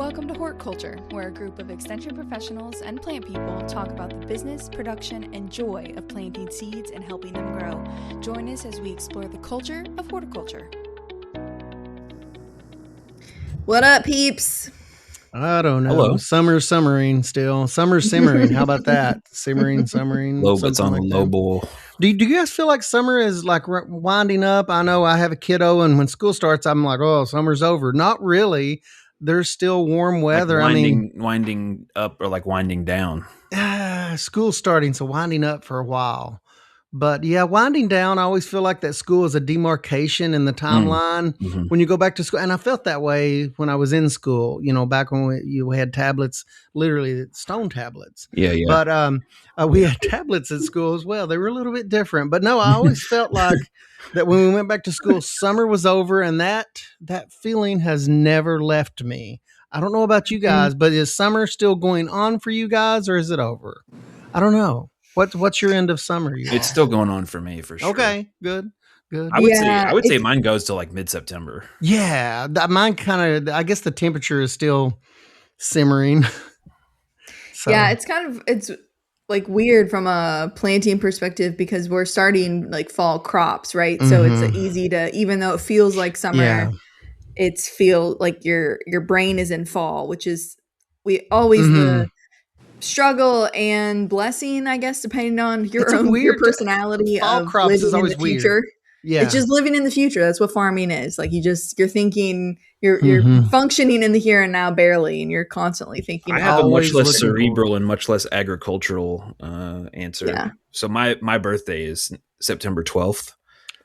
Welcome to Hort Culture, where a group of extension professionals and plant people talk about the business, production, and joy of planting seeds and helping them grow. Join us as we explore the culture of horticulture. What up, peeps? I don't know. Hello. Summering still. Summer's simmering. How about that? Simmering. Low, it's on the low boil. Do you guys feel like summer is like winding up? I know I have a kiddo, and when school starts, I'm like, oh, summer's over. Not really. There's still warm weather. Like winding up or like winding down. School's starting, so winding up for a while. But yeah, winding down, I always feel like that school is a demarcation in the timeline when you go back to school. And I felt that way when I was in school, back when you had tablets, literally stone tablets. Yeah. But we had tablets at school as well. They were a little bit different. But no, I always felt like that when we went back to school, summer was over, and that feeling has never left me. I don't know about you guys, but is summer still going on for you guys, or is it over? I don't know. What's your end of summer? It's still going on for me, for sure. Okay, good. I would say mine goes to like mid-September. Yeah, mine kind of. I guess the temperature is still simmering. So. Yeah, it's like weird from a planting perspective because we're starting like fall crops, right? So it's easy to, even though it feels like summer, it's feel like your brain is in fall, which is the struggle and blessing, I guess, depending on your personality. Fall of crops is always in the future. Weird. Yeah, it's just living in the future. That's what farming is. Like you're thinking, you're functioning in the here and now barely, and you're constantly thinking. I have a much less cerebral and much less agricultural answer. Yeah. So my birthday is September 12th.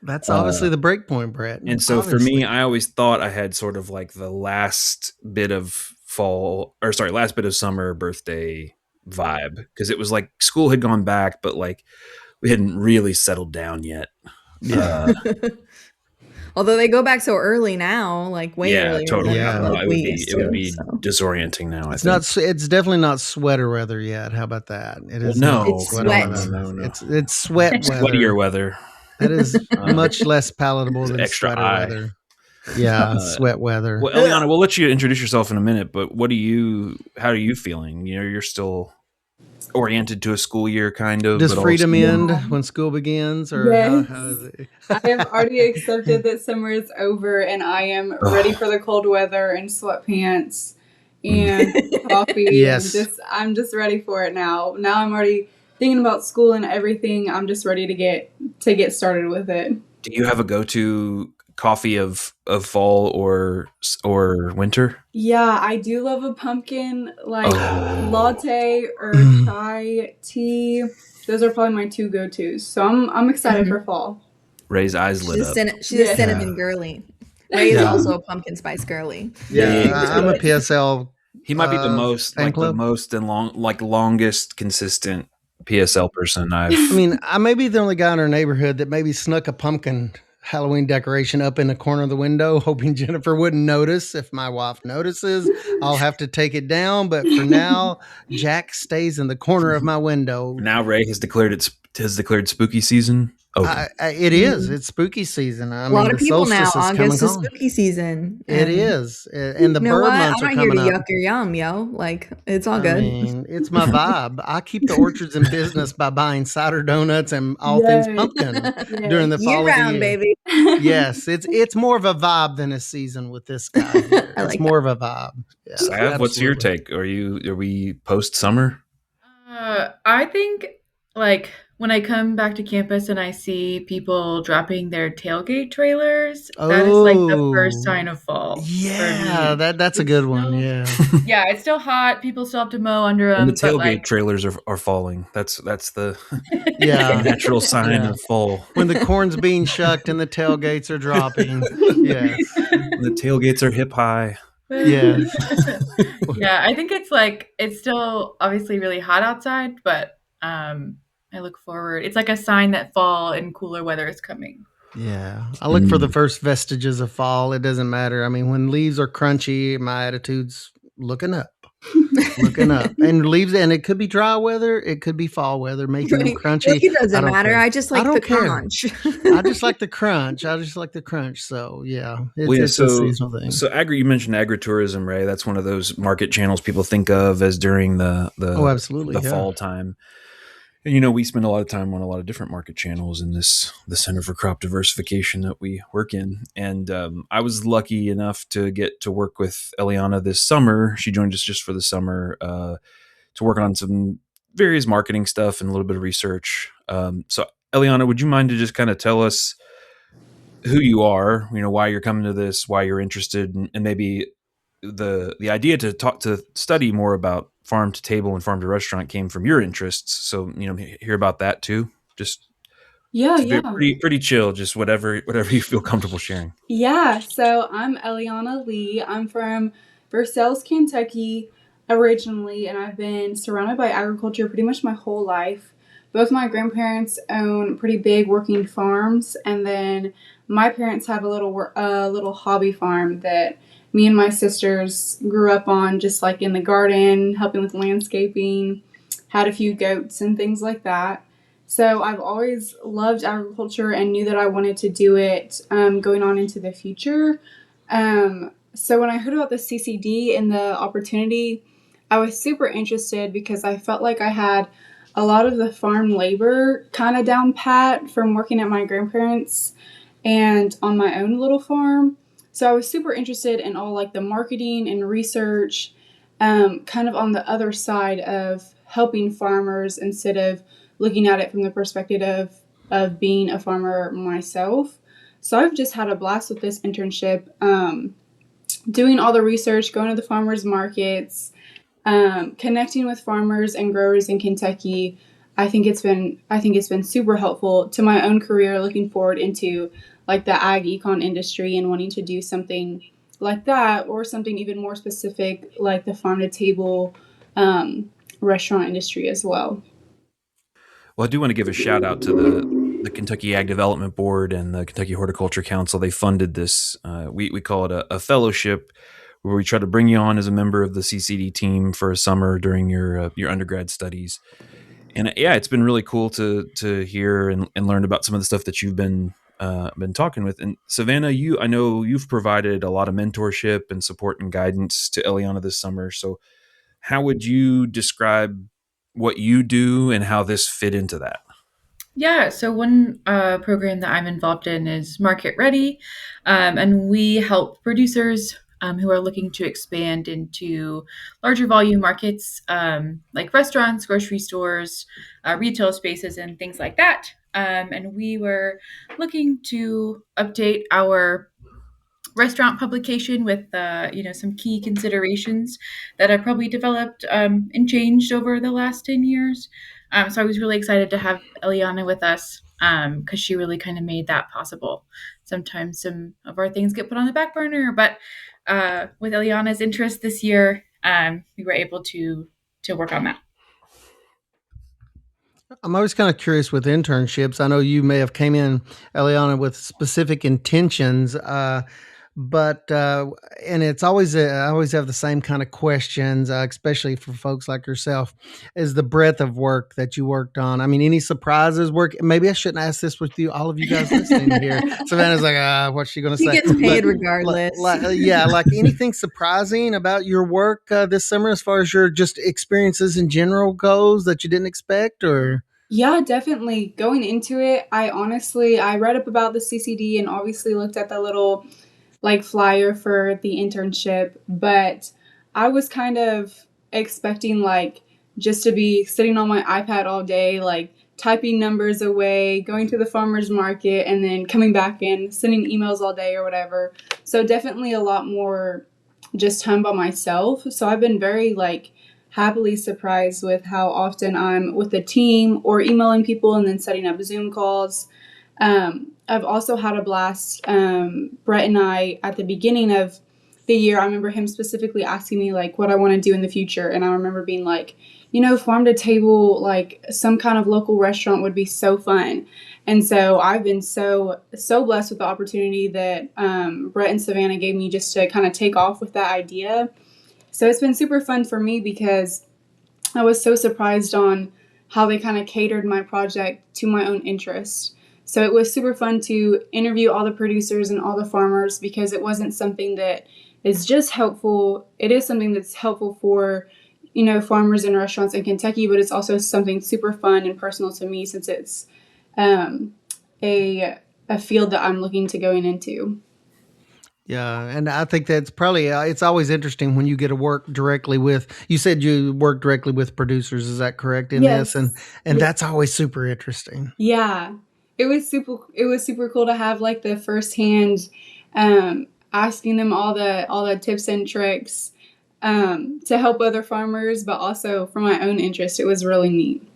That's obviously the break point, Brett. And so for me, I always thought I had sort of like the last bit of summer birthday vibe, because it was like school had gone back, but like we hadn't really settled down yet. Yeah. Although they go back so early now, like way earlier. Totally. It would be disorienting now. It's definitely not sweater weather yet. How about that? It is. It's sweat. No. It's sweat weather. Sweatier weather. That is much less palatable than extra sweater eye. weather. Yeah, sweat weather. Well, Eliana, we'll let you introduce yourself in a minute, but how are you feeling? You're still oriented to a school year, kind of. Does freedom end when school begins, or yes. how is it? I have already accepted that summer is over, and I am ready for the cold weather and sweatpants and coffee. Yes, I'm just ready for it now. Now I'm already thinking about school and everything. I'm just ready to get started with it. Do you have a go-to coffee of fall or winter? Yeah, I do love a pumpkin latte or chai tea. Those are probably my two go-tos. So I'm excited for fall. Ray's eyes lit up. She's a cinnamon girly. Ray is also a pumpkin spice girly. Yeah, I'm a PSL. He might be the most longest consistent PSL person I mean, I may be the only guy in our neighborhood that maybe snuck a pumpkin Halloween decoration up in the corner of the window, hoping Jennifer wouldn't notice. If my wife notices, I'll have to take it down. But for now, Jack stays in the corner of my window. Now Ray has declared spooky season. It is. It's spooky season. A lot of people now. August is spooky season. It is, and the bird months are coming up. I'm not here to yuck your yum, yo. Like it's all good. I mean, it's my vibe. I keep the orchards in business by buying cider donuts and all things pumpkin during the fall year round, of the year. Baby. Yes, it's more of a vibe than a season with this guy. It's more of a vibe. Yeah, Sav, what's your take? Are we post summer? I think when I come back to campus and I see people dropping their tailgate trailers, that is like the first sign of fall. Yeah, that's a good one. Yeah. Yeah, it's still hot. People still have to mow under them. And the tailgate trailers are falling. That's the natural sign of fall. When the corn's being shucked and the tailgates are dropping. Yes. The tailgates are hip high. Yes. Yeah, I think it's still obviously really hot outside, but I look forward. It's like a sign that fall and cooler weather is coming. Yeah. I look for the first vestiges of fall. It doesn't matter. I mean, when leaves are crunchy, my attitude's looking up. Looking up and leaves, and it could be dry weather, it could be fall weather, making them crunchy. Like, it doesn't matter. Care. I just like the crunch. I just like the crunch. So yeah, it's a seasonal thing. So you mentioned agritourism, Ray. That's one of those market channels people think of as during the absolutely the fall time. And, we spend a lot of time on a lot of different market channels in the Center for Crop Diversification that we work in. And I was lucky enough to get to work with Eliana this summer. She joined us just for the summer to work on some various marketing stuff and a little bit of research. So Eliana, would you mind to just kind of tell us who you are, why you're coming to this, why you're interested, and maybe the idea to study more about farm to table and farm to restaurant came from your interests. So, hear about that too. Just pretty chill. Just whatever you feel comfortable sharing. Yeah. So I'm Eliana Lee. I'm from Versailles, Kentucky originally, and I've been surrounded by agriculture pretty much my whole life. Both my grandparents own pretty big working farms, and then my parents have a little hobby farm that me and my sisters grew up on, just like in the garden, helping with landscaping, had a few goats and things like that. So I've always loved agriculture and knew that I wanted to do it going on into the future. So when I heard about the CCD and the opportunity, I was super interested because I felt like I had a lot of the farm labor kind of down pat from working at my grandparents and on my own little farm. So I was super interested in all like the marketing and research, kind of on the other side of helping farmers instead of looking at it from the perspective of being a farmer myself. So I've just had a blast with this internship, doing all the research, going to the farmers markets, connecting with farmers and growers in Kentucky. I think it's been super helpful to my own career, looking forward into like the ag econ industry and wanting to do something like that, or something even more specific like the farm to table restaurant industry as well. Well, I do want to give a shout out to the Kentucky Ag Development Board and the Kentucky Horticulture Council. They funded this. We call it a fellowship, where we try to bring you on as a member of the CCD team for a summer during your undergrad studies. And it's been really cool to hear and learn about some of the stuff that you've been talking with. And Savannah, I know you've provided a lot of mentorship and support and guidance to Eliana this summer. So how would you describe what you do and how this fit into that? Yeah, so one program that I'm involved in is Market Ready, and we help producers who are looking to expand into larger volume markets like restaurants, grocery stores, retail spaces, and things like that. And we were looking to update our restaurant publication with some key considerations that have probably developed and changed over the last 10 years. So I was really excited to have Eliana with us because she really kind of made that possible. Sometimes some of our things get put on the back burner, but with Eliana's interest this year, we were able to work on that. I'm always kind of curious with internships. I know you may have came in, Eliana, with specific intentions, but and it's always I always have the same kind of questions, especially for folks like yourself, is the breadth of work that you worked on. I mean, any surprises? Maybe I shouldn't ask this with you, all of you guys listening here. Savannah's like, what's she going to say? She gets paid regardless. Like anything surprising about your work this summer, as far as your just experiences in general goes, that you didn't expect, or? Yeah, definitely. Going into it, I read up about the CCD and obviously looked at the little like flyer for the internship, but I was kind of expecting like just to be sitting on my iPad all day, like typing numbers away, going to the farmer's market, and then coming back in, sending emails all day or whatever. So definitely a lot more just time by myself. So I've been very like happily surprised with how often I'm with the team or emailing people and then setting up Zoom calls. I've also had a blast. Brett and I, at the beginning of the year, I remember him specifically asking me like what I want to do in the future. And I remember being like, farm to table, like some kind of local restaurant would be so fun. And so I've been so blessed with the opportunity that Brett and Savannah gave me just to kind of take off with that idea. So it's been super fun for me because I was so surprised on how they kind of catered my project to my own interest. So it was super fun to interview all the producers and all the farmers because it wasn't something that is just helpful. It is something that's helpful for, farmers and restaurants in Kentucky, but it's also something super fun and personal to me since it's a field that I'm looking to going into. Yeah, and I think that's probably it's always interesting when you get to work directly with. You said you work directly with producers, is that correct in this? And Yes. that's always super interesting. Yeah, it was super cool to have like the firsthand asking them all the tips and tricks to help other farmers, but also for my own interest. It was really neat.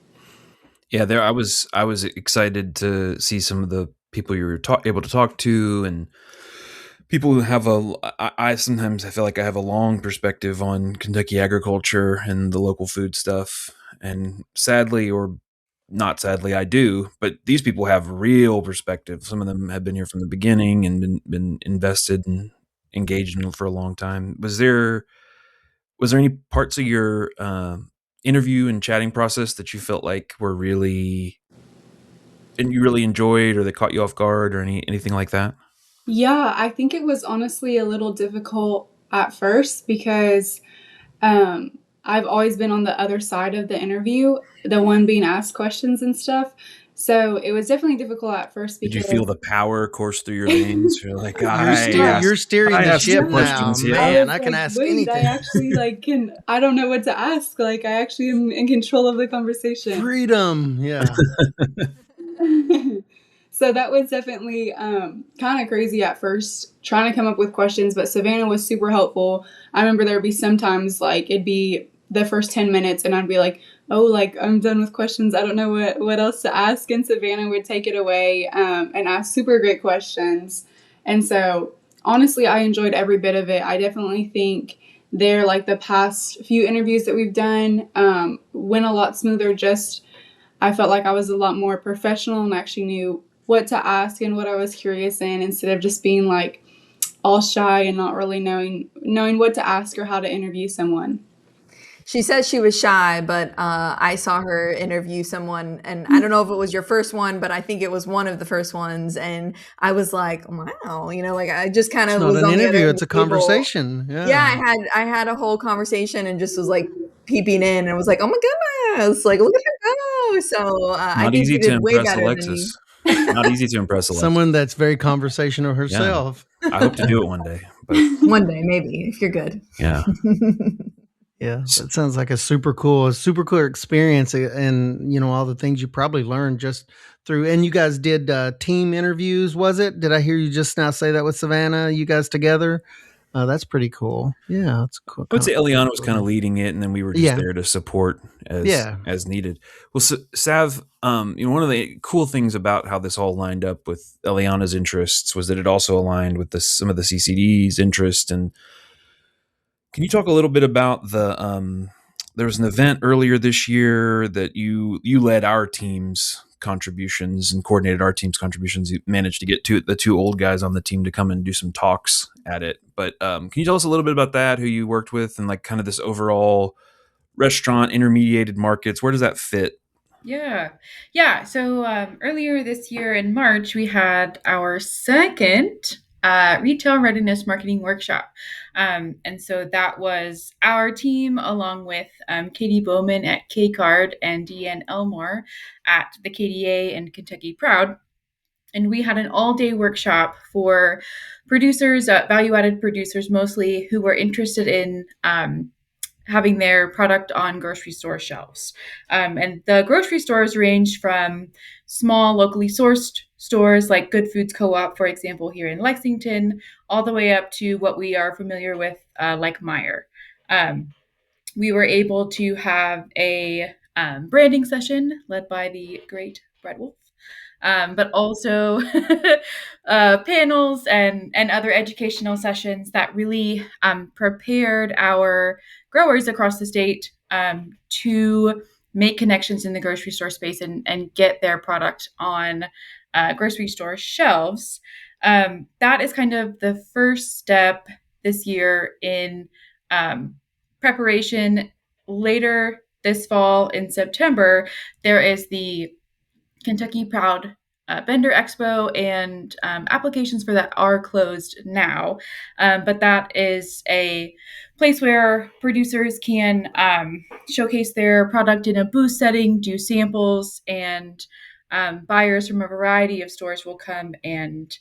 Yeah, I was excited to see some of the people you were able to talk to, and people who have I sometimes I feel like I have a long perspective on Kentucky agriculture and the local food stuff, and sadly or not sadly I do, but these people have real perspective. Some of them have been here from the beginning and been invested and engaged in for a long time. Was there any parts of your interview and chatting process that you felt like were really and you really enjoyed, or they caught you off guard, or anything like that? Yeah, I think it was honestly a little difficult at first because I've always been on the other side of the interview, the one being asked questions and stuff. So it was definitely difficult at first Did you because feel the power course through your veins? You're like, You're steering I the asked ship the now, questions. Yeah. I man. was I can like, ask wait, I anything. actually I don't know what to ask. Like, I actually am in control of the conversation. Freedom, yeah. So that was definitely kind of crazy at first, trying to come up with questions, but Savannah was super helpful. I remember there'd be sometimes like it'd be the first 10 minutes and I'd be like, oh, like I'm done with questions. I don't know what else to ask. And Savannah would take it away and ask super great questions. And so honestly, I enjoyed every bit of it. I definitely think they're like the past few interviews that we've done went a lot smoother. Just I felt like I was a lot more professional and actually knew what to ask and what I was curious in instead of just being like all shy and not really knowing what to ask or how to interview someone. She says she was shy, but I saw her interview someone, and I don't know if it was your first one, but I think it was one of the first ones. And I was like, wow, like I just kind of It's not was an on the other interview, end it's of a the table. conversation. Yeah, I had a whole conversation and just was like peeping in and was like, oh my goodness, like look at her go. So I think she did way better than me. Not easy to impress Alexis. Someone that's very conversational herself. Yeah. I hope to do it one day. But one day, maybe, if you're good. Yeah. Yeah, that sounds like a super cool experience, and all the things you probably learned just through. And you guys did team interviews, was it? Did I hear you just now say that with Savannah? You guys together? That's pretty cool. Yeah, that's cool. I would say Eliana was kind of leading it, and then we were just there to support as needed. Well, Sav, one of the cool things about how this all lined up with Eliana's interests was that it also aligned with some of the CCD's interest. And can you talk a little bit about there was an event earlier this year that you led our team's contributions and coordinated our team's contributions. You managed to get the two old guys on the team to come and do some talks at it. But can you tell us a little bit about that, who you worked with, and like kind of this overall restaurant intermediated markets? Where does that fit? Yeah. So earlier this year in March, we had our second retail readiness marketing workshop. And so that was our team along with Katie Bowman at K-Card and Deanne Elmore at the KDA and Kentucky Proud. And we had an all-day workshop for producers, value-added producers mostly, who were interested in having their product on grocery store shelves. And the grocery stores range from small, locally sourced stores like Good Foods Co-op, for example, here in Lexington, all the way up to what we are familiar with, like Meijer. We were able to have a branding session led by the great Brett Wolf. But also panels and other educational sessions that really prepared our growers across the state to make connections in the grocery store space and get their product on grocery store shelves. That is kind of the first step this year in preparation, later this fall in September, there is the Kentucky Proud Vendor Expo, and applications for that are closed now. But that is a place where producers can showcase their product in a booth setting, do samples, and buyers from a variety of stores will come and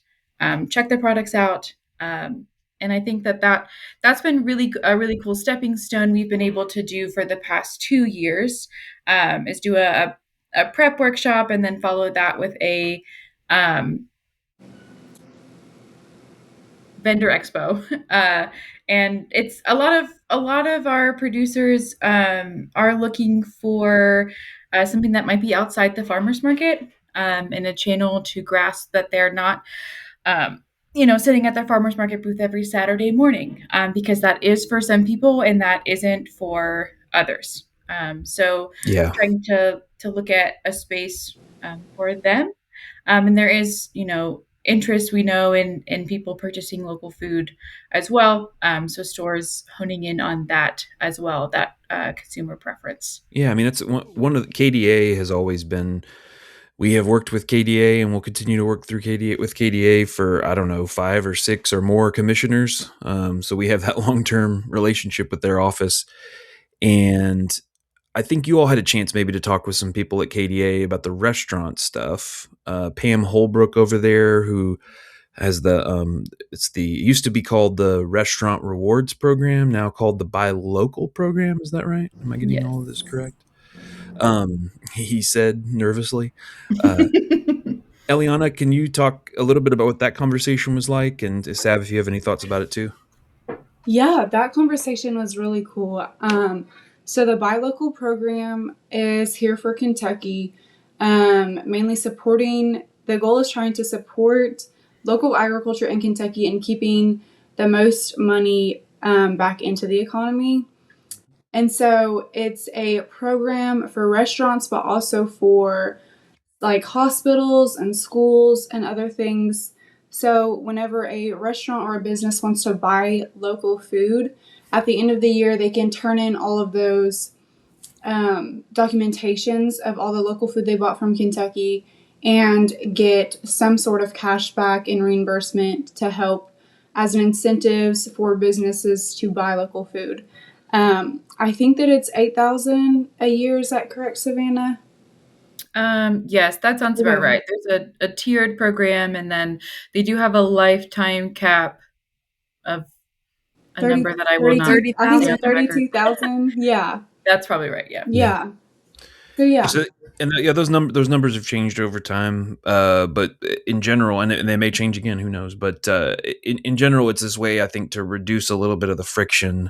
check their products out. And I think that's been really a really cool stepping stone we've been able to do for the past 2 years, is do a prep workshop and then follow that with a vendor expo. And it's a lot of our producers are looking for something that might be outside the farmers market, and a channel to grasp that they're not sitting at their farmers market booth every Saturday morning, because that is for some people and that isn't for others. So Yeah. trying to look at a space for them. And there is, interest, we know, in people purchasing local food as well. So stores honing in on that as well, that consumer preference. Yeah, I mean, that's one of the KDA has always been. We have worked with KDA and we'll continue to work through KDA for, I don't know, 5 or 6 or more commissioners. So we have that long-term relationship with their office. And I think you all had a chance maybe to talk with some people at KDA about the restaurant stuff. Pam Holbrook over there, who has it used to be called the Restaurant Rewards Program, now called the Buy Local Program. Is that right? Am I getting all of this correct? He said nervously. Eliana, can you talk a little bit about what that conversation was like? And Sav, if you have any thoughts about it too. Yeah, that conversation was really cool. So the Buy Local program is here for Kentucky, mainly the goal is trying to support local agriculture in Kentucky and keeping the most money back into the economy. And so it's a program for restaurants, but also for like hospitals and schools and other things. So whenever a restaurant or a business wants to buy local food, at the end of the year, they can turn in all of those documentations of all the local food they bought from Kentucky and get some sort of cash back and reimbursement to help as an incentives for businesses to buy local food. I think that it's $8,000 a year. Is that correct, Savannah? Yes, that sounds about right. There's a tiered program, and then they do have a lifetime cap of a number that I will not. I think it's 32,000. Yeah, that's probably right. Yeah. Yeah. So yeah. Those numbers have changed over time, but in general, and they may change again. Who knows? But in general, it's this way, I think, to reduce a little bit of the friction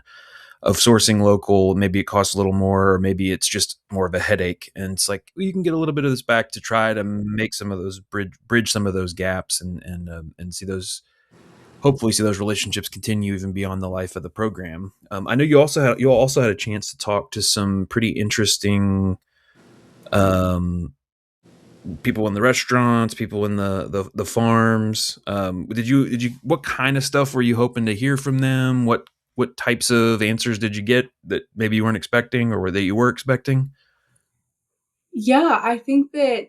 of sourcing local. Maybe it costs a little more, or maybe it's just more of a headache. And it's like, well, you can get a little bit of this back to try to make some of those bridge some of those gaps and see those. Hopefully, see those relationships continue even beyond the life of the program. I know you all also had a chance to talk to some pretty interesting people in the restaurants, people in the farms. Did you what kind of stuff were you hoping to hear from them? What types of answers did you get that maybe you weren't expecting or that you were expecting? Yeah, I think that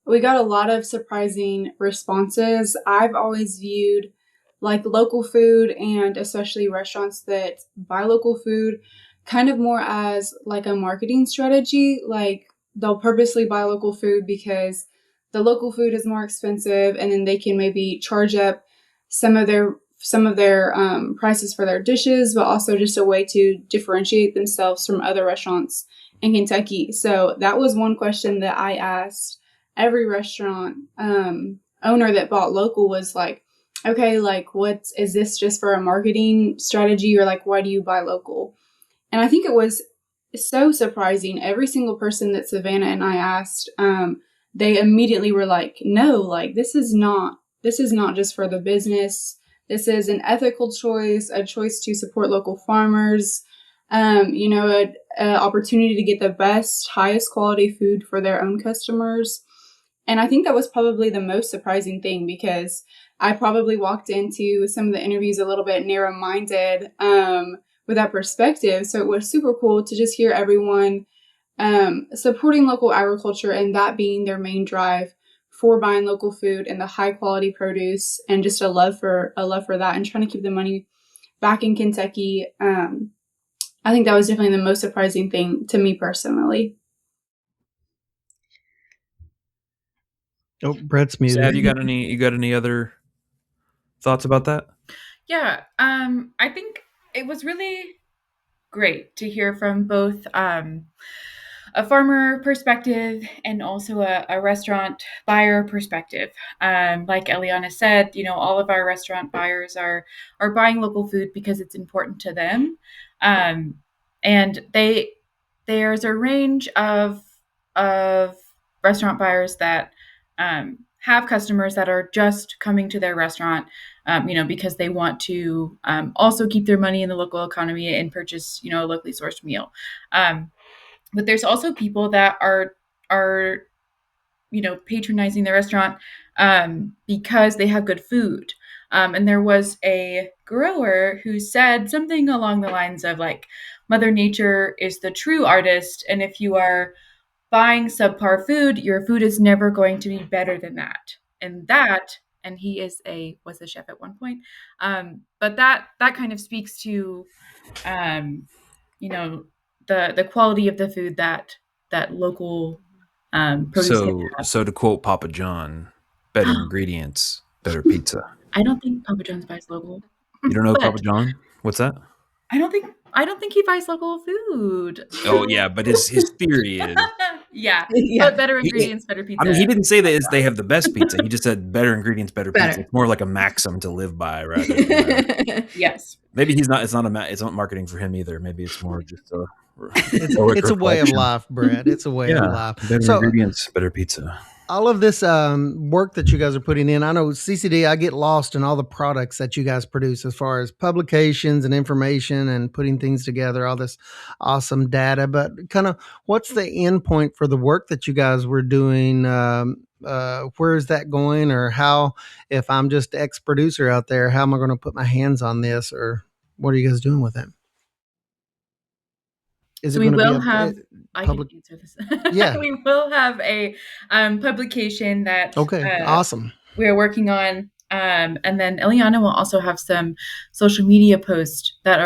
we got a lot of surprising responses. I've always viewed like local food, and especially restaurants that buy local food, kind of more as like a marketing strategy. Like they'll purposely buy local food because the local food is more expensive, and then they can maybe charge up some of their prices for their dishes, but also just a way to differentiate themselves from other restaurants in Kentucky. So that was one question that I asked every restaurant owner that bought local, was like, okay, like is this just for a marketing strategy, or like why do you buy local? And I think it was so surprising. Every single person that Savannah and I asked, they immediately were like, no, like this is not just for the business. This is an ethical choice, a choice to support local farmers, an opportunity to get the best, highest quality food for their own customers. And I think that was probably the most surprising thing, because I probably walked into some of the interviews a little bit narrow-minded, with that perspective. So it was super cool to just hear everyone supporting local agriculture and that being their main drive for buying local food and the high quality produce and just a love for that and trying to keep the money back in Kentucky. I think that was definitely the most surprising thing to me personally. Oh, Brett's muted. Sad, you got any other thoughts about that? Yeah, I think it was really great to hear from both a farmer perspective and also a restaurant buyer perspective. Like Eliana said, all of our restaurant buyers are buying local food because it's important to them, and there's a range of restaurant buyers that have customers that are just coming to their restaurant, because they want to also keep their money in the local economy and purchase, a locally sourced meal. But there's also people that are patronizing the restaurant because they have good food. And there was a grower who said something along the lines of like, Mother Nature is the true artist, and if you are buying subpar food, your food is never going to be better than that. And he was a chef at one point. But that kind of speaks to, the quality of the food that local produce. So to quote Papa John, better ingredients, better pizza. I don't think Papa John's buys local. You don't know Papa John? What's that? I don't think he buys local food. Oh yeah, but his theory is yeah. But better ingredients, better pizza. I mean, he didn't say that they have the best pizza. He just said better ingredients, better pizza. It's more like a maxim to live by, rather than yes. Maybe it's not marketing for him either. Maybe it's more just it's a way of life, Brett. It's a way of life. Better ingredients, better pizza. All of this work that you guys are putting in, I know CCD, I get lost in all the products that you guys produce as far as publications and information and putting things together, all this awesome data. But kind of what's the end point for the work that you guys were doing? Where is that going, or how, if I'm just ex-producer out there, how am I going to put my hands on this, or what are you guys doing with it? Is it going to be have public? I can answer this. Yeah, we will have a publication that awesome. We are working on, and then Eliana will also have some social media posts that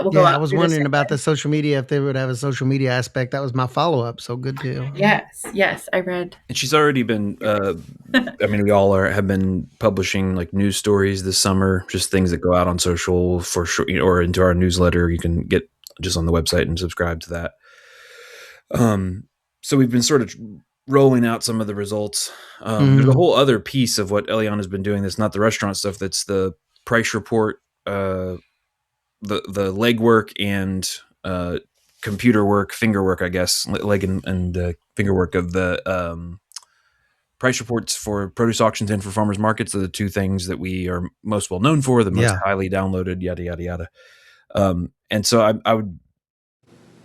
will go out. I was wondering about the social media, if they would have a social media aspect. That was my follow-up. So good deal. Yes, I read. And she's already been. I mean, we all have been publishing like news stories this summer, just things that go out on social for sure, or into our newsletter. You can get just on the website and subscribe to that. So we've been sort of rolling out some of the results. There's a whole other piece of what Eliana's been doing that's not the restaurant stuff. That's the price report, the legwork and computer work, finger work, I guess, leg and finger work of the price reports for produce auctions and for farmers markets are the two things that we are most well known for, the most highly downloaded, yada, yada, yada. And so I would,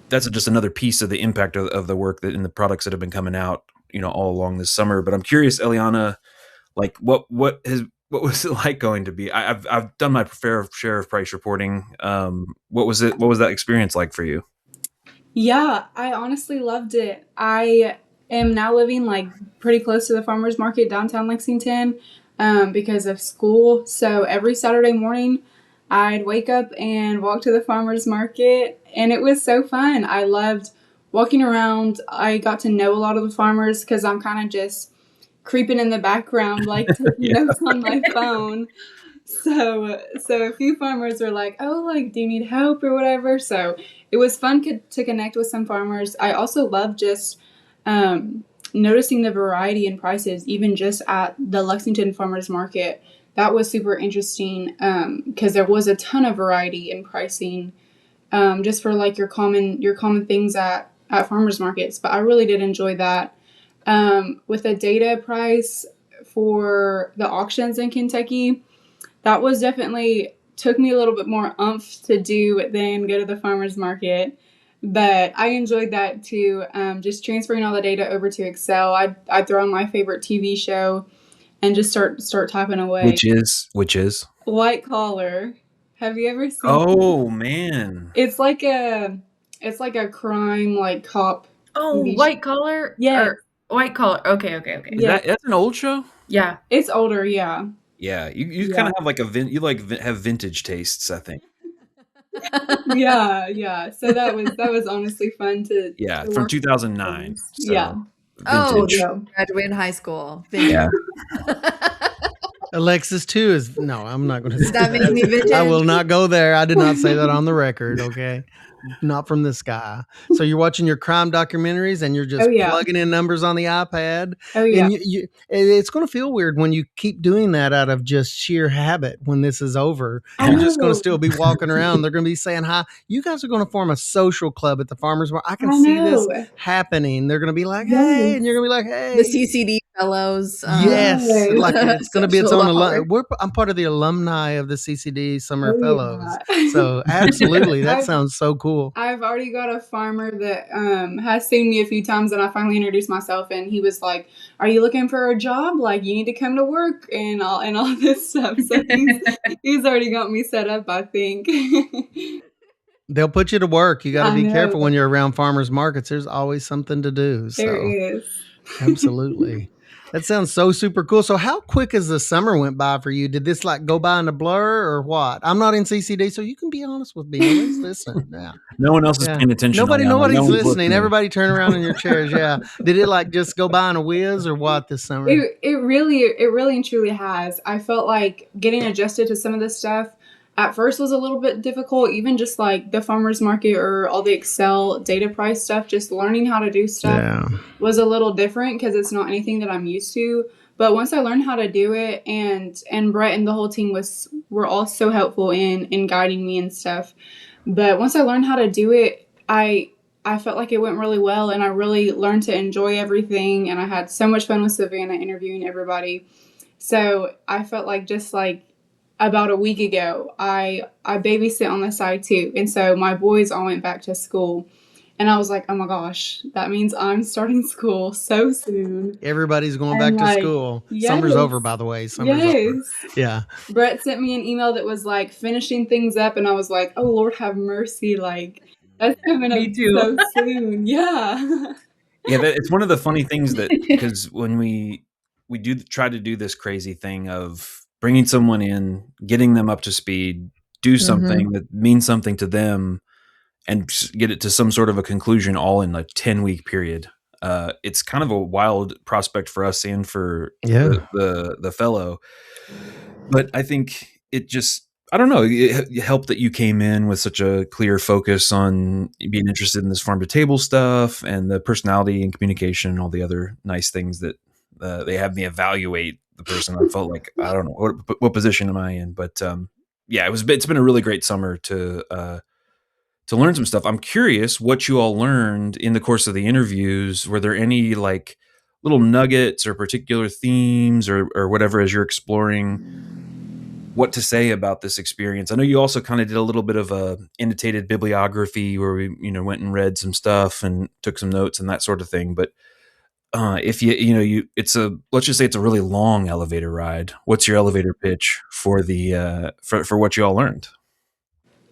that's just another piece of the impact of the work that in the products that have been coming out, all along this summer. But I'm curious, Eliana, like what was it like going to be? I've done my fair share of price reporting. What was that experience like for you? Yeah, I honestly loved it. I am now living like pretty close to the farmers market downtown Lexington because of school. So every Saturday morning I'd wake up and walk to the farmers market, and it was so fun. I loved walking around. I got to know a lot of the farmers because I'm kind of just creeping in the background, like taking notes on my phone. So a few farmers were like, "Oh, like, do you need help or whatever?" So it was fun to connect with some farmers. I also love just noticing the variety in prices, even just at the Lexington Farmers Market. That was super interesting because there was a ton of variety in pricing just for like your common things at farmers markets. But I really did enjoy that. With the data price for the auctions in Kentucky, that was definitely took me a little bit more oomph to do than go to the farmers market. But I enjoyed that too. Just transferring all the data over to Excel. I'd throw on my favorite TV show and just start typing away. Which is White Collar. Have you ever seen? Oh man, It's like a crime like cop. Oh, TV White Collar? Yes. Or White Collar. Okay. is that's an old show? Yeah. It's older, yeah. Yeah, you Yeah. kind of have like have vintage tastes, I think. Yeah. So that was honestly fun to from work 2009. with. So Yeah. Oh, vintage. graduated high school. Yeah. Alexis too is no. I'm not going to. Does that make me vintage? I will not go there. I did not say that on the record. Okay, not from this guy. So you're watching your crime documentaries and you're just plugging in numbers on the iPad. Oh yeah. And it's going to feel weird when you keep doing that out of just sheer habit. When this is over, you're just going to still be walking around. They're going to be saying hi. You guys are going to form a social club at the farmers market. I can see this happening. They're going to be like, hey, and you're going to be like, hey. The CCD fellows. Yes, like it's going to be its own. I'm part of the alumni of the CCD Summer Fellows. Yeah. So absolutely, that sounds so cool. I've already got a farmer that has seen me a few times, and I finally introduced myself, and he was like, "Are you looking for a job? Like, you need to come to work and all this stuff." So he's already got me set up, I think. They'll put you to work. You got to be careful when you're around farmers markets. There's always something to do. There is. Absolutely. That sounds so super cool. So how quick as the summer went by for you? Did this like go by in a blur or what? I'm not in CCD, so you can be honest with me. Nobody's listening. Yeah. No one else is paying attention. Nobody's listening. Everybody turn around in your chairs. Yeah. Did it like just go by in a whiz or what this summer? It really and truly has. I felt like getting adjusted to some of this stuff at first was a little bit difficult, even just like the farmer's market or all the Excel data price stuff, just learning how to do stuff was a little different because it's not anything that I'm used to. But once I learned how to do it, and Brett and the whole team were all so helpful in guiding me and stuff. But once I learned how to do it, I felt like it went really well, and I really learned to enjoy everything, and I had so much fun with Savannah interviewing everybody. So I felt like just like about a week ago, I babysit on the side too. And so my boys all went back to school. And I was like, oh my gosh, that means I'm starting school so soon. Everybody's going back to school. Yes. Summer's over, by the way. Summer's over. Yeah. Brett sent me an email that was like finishing things up. And I was like, oh, Lord have mercy. Like, that's coming up so soon. Yeah. Yeah, it's one of the funny things that, because when we try to do this crazy thing of bringing someone in, getting them up to speed, do something that means something to them, and get it to some sort of a conclusion all in a 10-week period. It's kind of a wild prospect for us and for the fellow. But I think it just, I don't know, it helped that you came in with such a clear focus on being interested in this farm to table stuff and the personality and communication and all the other nice things that they had me evaluate the person. I felt like, I don't know, what position am I in? But it's been a really great summer to learn some stuff. I'm curious what you all learned in the course of the interviews. Were there any like little nuggets or particular themes or whatever as you're exploring what to say about this experience? I know you also kind of did a little bit of a annotated bibliography where we, went and read some stuff and took some notes and that sort of thing. But if let's just say it's a really long elevator ride. What's your elevator pitch for the for what you all learned?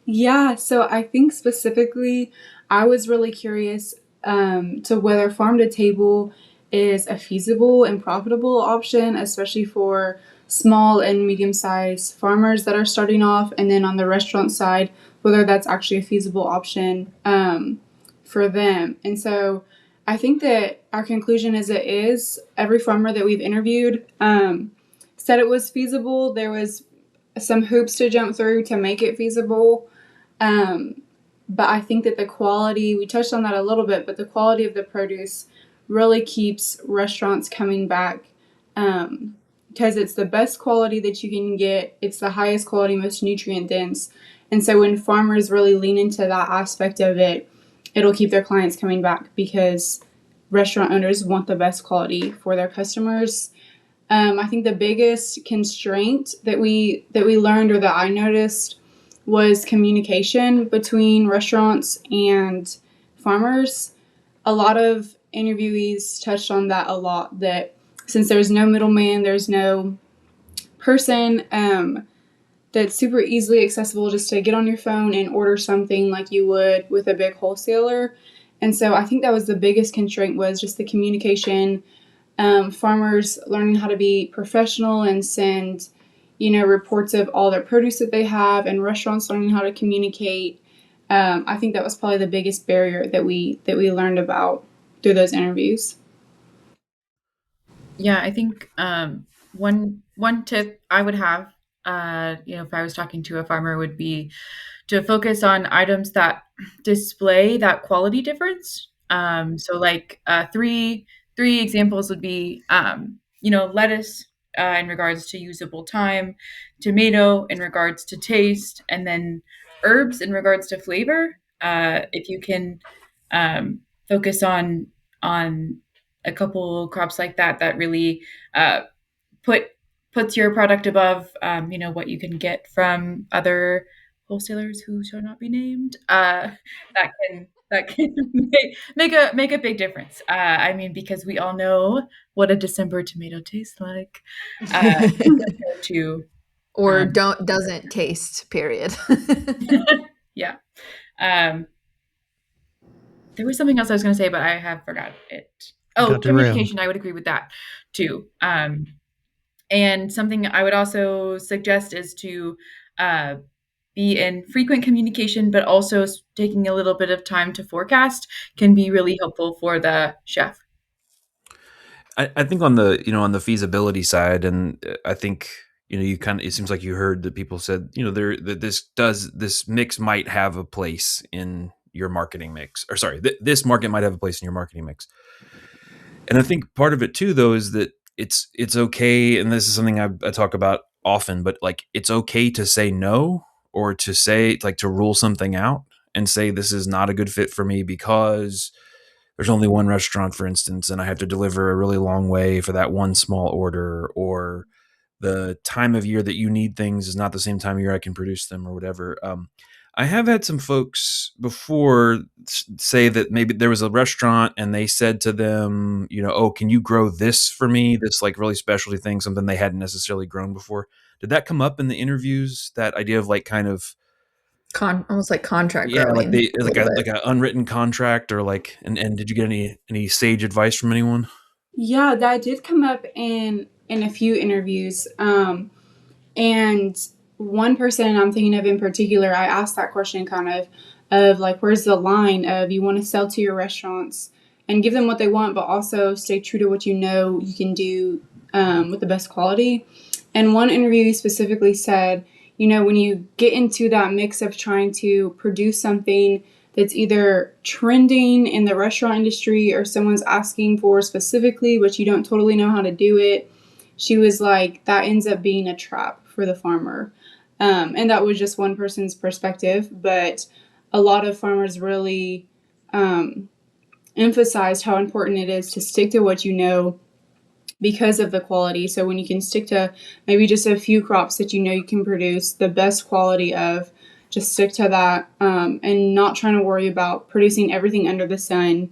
Yeah, so I think specifically, I was really curious to whether farm to table is a feasible and profitable option, especially for small and medium-sized farmers that are starting off, and then on the restaurant side, whether that's actually a feasible option for them. And so I think that our conclusion is it is. Every farmer that we've interviewed said it was feasible. There was some hoops to jump through to make it feasible. But I think that the quality, we touched on that a little bit, but the quality of the produce really keeps restaurants coming back because it's the best quality that you can get. It's the highest quality, most nutrient dense. And so when farmers really lean into that aspect of it, it'll keep their clients coming back because restaurant owners want the best quality for their customers. I think the biggest constraint that we learned or that I noticed was communication between restaurants and farmers. A lot of interviewees touched on that a lot, that since there's no middleman, there's no person, that's super easily accessible just to get on your phone and order something like you would with a big wholesaler. And so I think that was the biggest constraint, was just the communication. Farmers learning how to be professional and send, reports of all their produce that they have, and restaurants learning how to communicate. I think that was probably the biggest barrier that we learned about through those interviews. Yeah, I think one tip I would have, if I was talking to a farmer, would be to focus on items that display that quality difference. So, like three examples would be, lettuce in regards to usable time, tomato in regards to taste, and then herbs in regards to flavor. If you can focus on a couple crops like that, that really uh, puts your product above, what you can get from other wholesalers who shall not be named. That can make a big difference. I mean, because we all know what a December tomato tastes like. Compared to or doesn't taste, period. yeah. There was something else I was going to say, but I have forgot it. Oh, communication. I would agree with that too. And something I would also suggest is to be in frequent communication, but also taking a little bit of time to forecast can be really helpful for the chef. I think on the feasibility side, and I think it seems like you heard that people said this mix might have a place in your marketing mix, or sorry, this market might have a place in your marketing mix. And I think part of it too, though, is that it's okay, and this is something I talk about often, but like it's okay to say no, or to say, like, to rule something out and say this is not a good fit for me because there's only one restaurant, for instance, and I have to deliver a really long way for that one small order, or the time of year that you need things is not the same time of year I can produce them, or whatever. I have had some folks before say that maybe there was a restaurant and they said to them, oh, can you grow this for me? This like really specialty thing, something they hadn't necessarily grown before. Did that come up in the interviews? That idea of like kind of almost like contract growing, like an unwritten contract, or like, and did you get any sage advice from anyone? Yeah, that did come up in a few interviews. And one person I'm thinking of in particular, I asked that question kind of like, where's the line of you want to sell to your restaurants and give them what they want, but also stay true to what you can do with the best quality. And one interview specifically said, when you get into that mix of trying to produce something that's either trending in the restaurant industry or someone's asking for specifically, but you don't totally know how to do it, she was like, that ends up being a trap for the farmer. And that was just one person's perspective, but a lot of farmers really emphasized how important it is to stick to what you know because of the quality. So when you can stick to maybe just a few crops that you can produce the best quality of, just stick to that, and not trying to worry about producing everything under the sun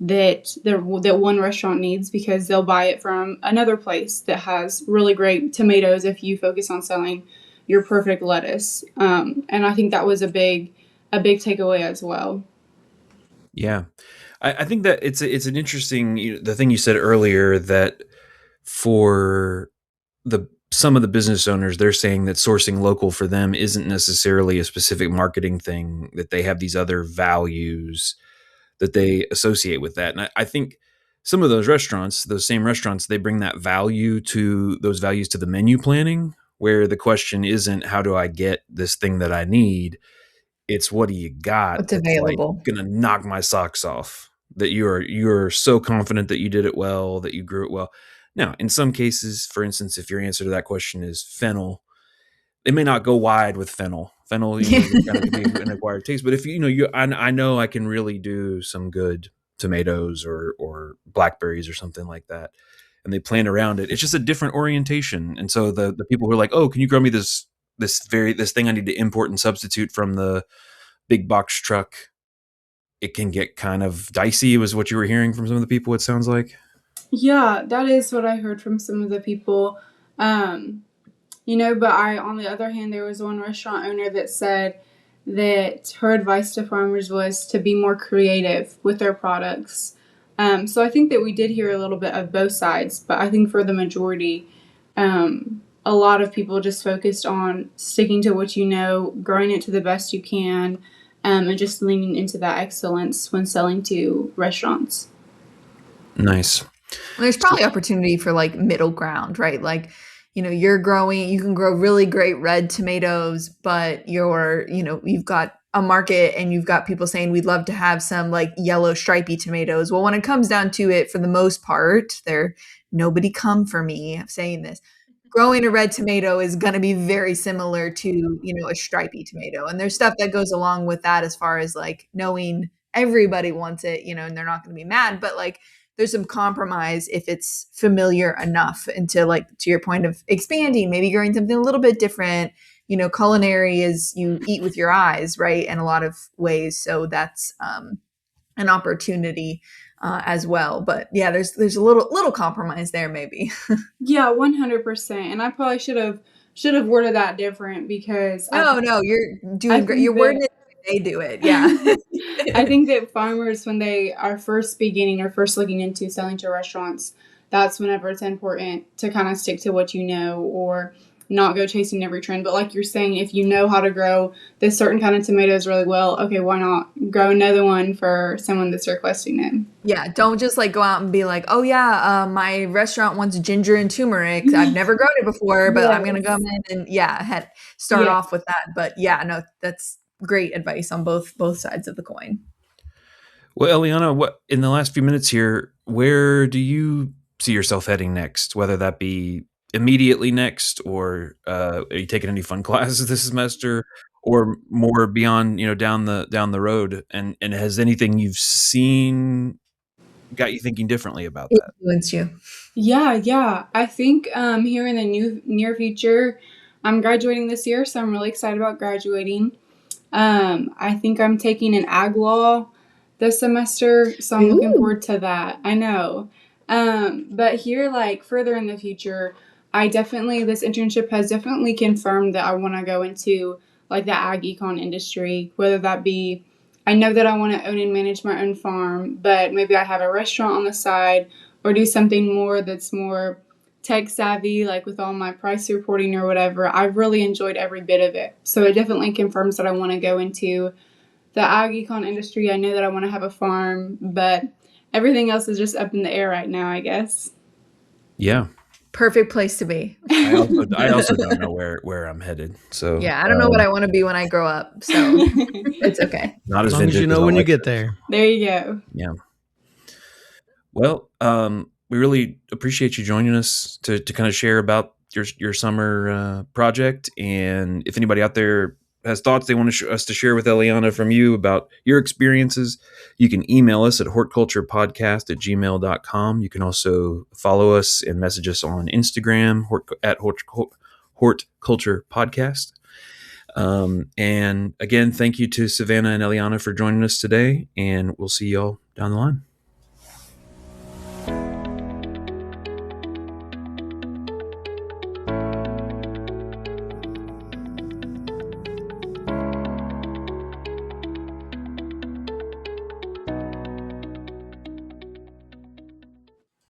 that one restaurant needs, because they'll buy it from another place that has really great tomatoes if you focus on selling your perfect lettuce. And I think that was a big takeaway as well. Yeah. I think that it's an interesting, the thing you said earlier, that for some of the business owners, they're saying that sourcing local for them isn't necessarily a specific marketing thing, that they have these other values that they associate with that. And I think some of those same restaurants, they bring those values to the menu planning, where the question isn't how do I get this thing that I need? It's what do you got that's available, like gonna knock my socks off, that you're so confident that you did it well, that you grew it well. Now, in some cases, for instance, if your answer to that question is fennel, it may not go wide with fennel. Fennel, kind of be an acquired taste. But if I know I can really do some good tomatoes or blackberries or something like that, and they plan around it. It's just a different orientation. And so the people who are like, oh, can you grow me this thing I need to import and substitute from the big box truck? It can get kind of dicey, was what you were hearing from some of the people, it sounds like. Yeah, that is what I heard from some of the people. But on the other hand, there was one restaurant owner that said that her advice to farmers was to be more creative with their products. So I think that we did hear a little bit of both sides, but I think for the majority, a lot of people just focused on sticking to what you know, growing it to the best you can, and just leaning into that excellence when selling to restaurants. Nice. There's probably opportunity for like middle ground, right? Like, you can grow really great red tomatoes, but you've got a market and you've got people saying we'd love to have some like yellow stripy tomatoes. Well, when it comes down to it, for the most part, nobody come for me saying this. Growing a red tomato is going to be very similar to, a stripy tomato. And there's stuff that goes along with that as far as like knowing everybody wants it, and they're not going to be mad, but like there's some compromise if it's familiar enough into like, to your point of expanding, maybe growing something a little bit different. Culinary is you eat with your eyes, right? In a lot of ways. So that's an opportunity as well. But yeah, there's a little compromise there maybe. Yeah, 100%. And I probably should have worded that different because no, you're doing great. You're wording it the way they do it. Yeah. I think that farmers, when they are first beginning or first looking into selling to restaurants, that's whenever it's important to kind of stick to what you know or not go chasing every trend. But like you're saying, if you know how to grow this certain kind of tomatoes really well, okay, why not grow another one for someone that's requesting it? Yeah, don't just like go out and be like, oh yeah, my restaurant wants ginger and turmeric. I've never grown it before, but I'm gonna come in and start off with that. But yeah, no, that's great advice on both sides of the coin. Well, Eliana, what in the last few minutes here, where do you see yourself heading next? Whether that be immediately next, or are you taking any fun classes this semester, or more beyond, down the road? And has anything you've seen got you thinking differently about that? Influence you? Yeah. I think here in the near future, I'm graduating this year, so I'm really excited about graduating. I think I'm taking an ag law this semester, so I'm looking forward to that. I know. But here, like further in the future, this internship has definitely confirmed that I want to go into like the ag econ industry, whether that be, I know that I want to own and manage my own farm, but maybe I have a restaurant on the side or do something more that's more tech savvy, like with all my price reporting or whatever. I've really enjoyed every bit of it. So it definitely confirms that I want to go into the ag econ industry. I know that I want to have a farm, but everything else is just up in the air right now, I guess. Yeah. Perfect place to be. I also don't know where I'm headed. So yeah, I don't know what I want to be when I grow up. So it's okay. Not as long as you know when you get there. There you go. Yeah. Well, we really appreciate you joining us to kind of share about your summer project. And if anybody out there has thoughts they want us to share with Eliana from you about your experiences, you can email us at hortculturepodcast@gmail.com. You can also follow us and message us on Instagram at Hort Culture Podcast. And again, thank you to Savannah and Eliana for joining us today, and we'll see y'all down the line.